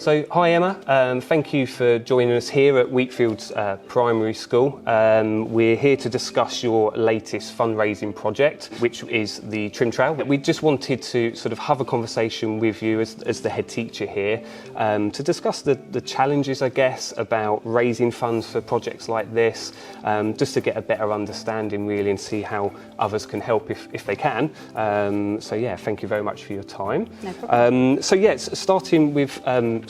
So, hi Emma, thank you for joining us here at Wheatfields Primary School. We're here to discuss your latest fundraising project, which is the Trim Trail. We just wanted to sort of have a conversation with you as the head teacher here to discuss the challenges, I guess, about raising funds for projects like this, just to get a better understanding really and see how others can help if they can. So yeah, thank you very much for your time. No problem. So yeah, starting with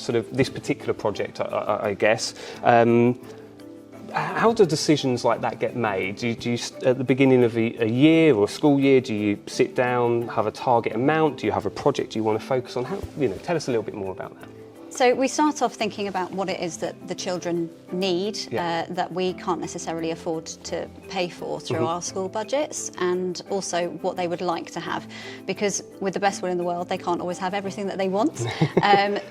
sort of this particular project, I guess. How do decisions like that get made? Do you at the beginning of a year or a school year, do you sit down, have a target amount? Do you have a project you want to focus on? Tell us a little bit more about that. So we start off thinking about what it is that the children need, that we can't necessarily afford to pay for through our school budgets, and also what they would like to have, because with the best will in the world they can't always have everything that they want.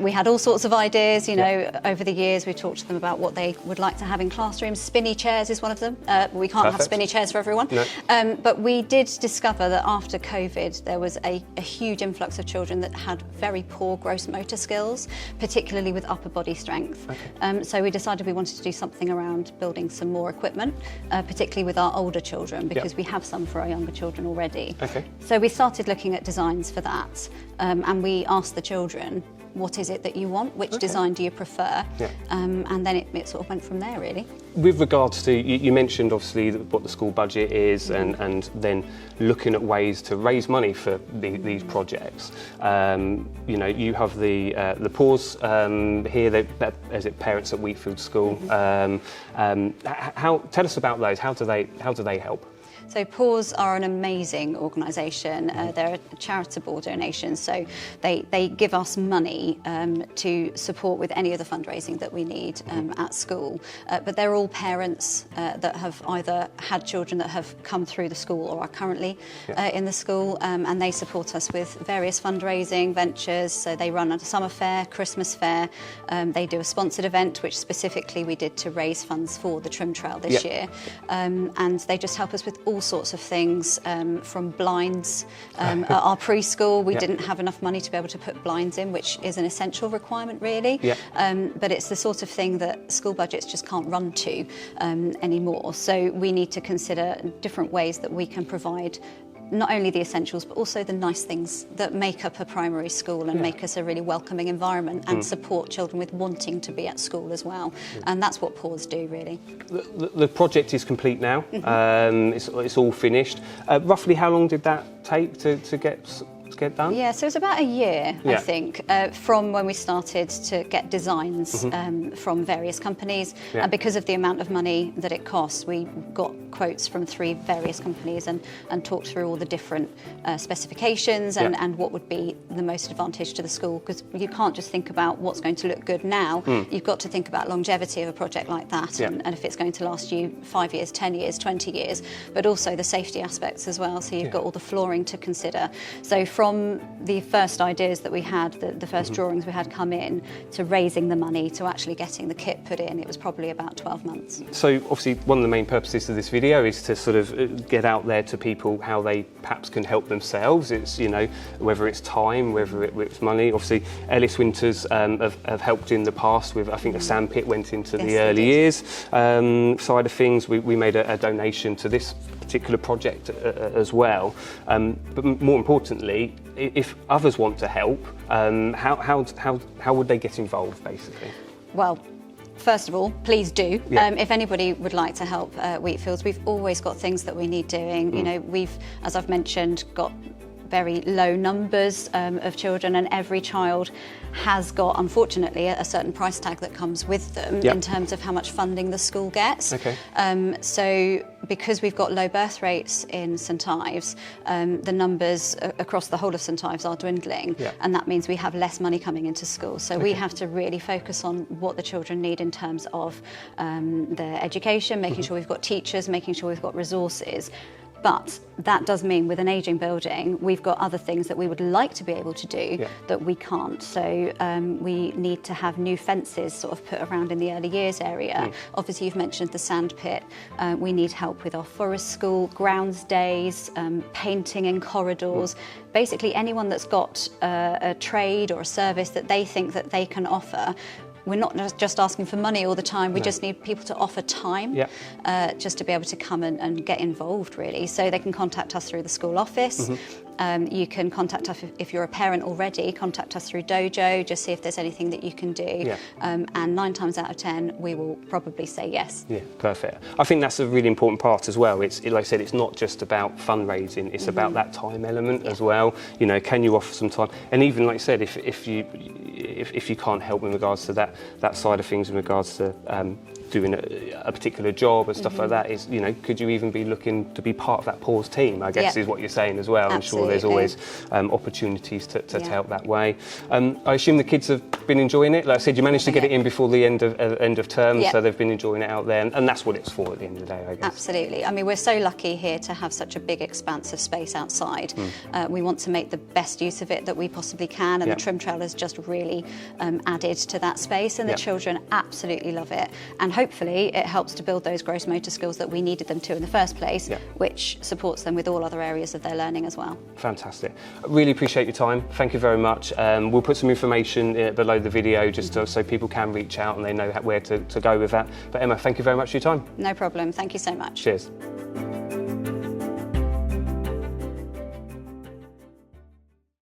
We had all sorts of ideas, over the years. We talked to them about what they would like to have in classrooms. Spinny chairs is one of them. We can't have spinny chairs for everyone. No. But we did discover that after COVID there was a huge influx of children that had very poor gross motor skills, particularly with upper body strength. Okay. So we decided we wanted to do something around building some more equipment, particularly with our older children, because we have some for our younger children already. Okay. So we started looking at designs for that, and we asked the children, what is it that you want? Which design do you prefer? Yeah. And then it sort of went from there, really. With regards to, you mentioned obviously what the school budget is, and then looking at ways to raise money for these projects. You have the PAWS here, as it Parents at Wheatfields School. Tell us about those. How do they help? So PAWS are an amazing organisation. They're a charitable donation, so they give us money to support with any of the fundraising that we need at school. But they're all parents that have either had children that have come through the school or are currently in the school, and they support us with various fundraising ventures. So they run a summer fair, Christmas fair. They do a sponsored event, which specifically we did to raise funds for the Trim Trail this year. And they just help us with all sorts of things, from blinds. At our preschool we didn't have enough money to be able to put blinds in, which is an essential requirement really. But it's the sort of thing that school budgets just can't run to anymore. So we need to consider different ways that we can provide not only the essentials, but also the nice things that make up a primary school and make us a really welcoming environment and support children with wanting to be at school as well. And that's what PAWS do, really. The project is complete now. It's all finished. Roughly how long did that take to get done? Yeah, so it's about a year, I think, from when we started to get designs from various companies. And because of the amount of money that it costs, we got quotes from 3 various companies and talked through all the different specifications and what would be the most advantage to the school, because you can't just think about what's going to look good now. You've got to think about longevity of a project like that, and if it's going to last you 5 years, 10 years, 20 years, but also the safety aspects as well. So you've got all the flooring to consider. So from the first ideas that we had, the first drawings we had come in, to raising the money, to actually getting the kit put in, it was probably about 12 months. So obviously one of the main purposes of this video is to sort of get out there to people how they perhaps can help themselves. It's, whether it's time, whether it's money. Obviously Ellis Winters have helped in the past with, I think, a sandpit went into the early years side of things. We made a donation to this particular project as well. But more importantly, if others want to help, how would they get involved, basically? Well, first of all, please do. If anybody would like to help Wheatfields, we've always got things that we need doing. We've, as I've mentioned, got very low numbers of children, and every child has got, unfortunately, a certain price tag that comes with them in terms of how much funding the school gets. So because we've got low birth rates in St Ives, the numbers across the whole of St Ives are dwindling, and that means we have less money coming into school. So we have to really focus on what the children need in terms of their education, making sure we've got teachers, making sure we've got resources. But that does mean with an ageing building, we've got other things that we would like to be able to do that we can't. So we need to have new fences sort of put around in the early years area. Obviously, you've mentioned the sand pit. We need help with our forest school, grounds days, painting in corridors. Basically, anyone that's got a trade or a service that they think that they can offer. We're not just asking for money all the time, we just need people to offer time just to be able to come and get involved, really. So they can contact us through the school office. You can contact us if you're a parent already, contact us through Dojo, just see if there's anything that you can do. And 9 times out of 10, we will probably say yes. Yeah, perfect. I think that's a really important part as well. It's, like I said, it's not just about fundraising, it's about that time element as well. You know, can you offer some time? And even, like I said, if you can't help in regards to that side of things, in regards to doing a particular job and stuff like that, is, you know, could you even be looking to be part of that PAWS team, I guess is what you're saying as well. Absolutely. I'm sure there's always opportunities to help that way. I assume the kids have been enjoying it. Like I said, you managed to get it in before the end of term, so they've been enjoying it out there, and that's what it's for at the end of the day, I guess. Absolutely. I mean, we're so lucky here to have such a big expanse of space outside. We want to make the best use of it that we possibly can, and the trim trail has just really added to that space, and the children absolutely love it. And hopefully it helps to build those gross motor skills that we needed them to in the first place, which supports them with all other areas of their learning as well. Fantastic. I really appreciate your time. Thank you very much. We'll put some information below the video just so people can reach out and they know where to go with that. But Emma, thank you very much for your time. No problem. Thank you so much. Cheers.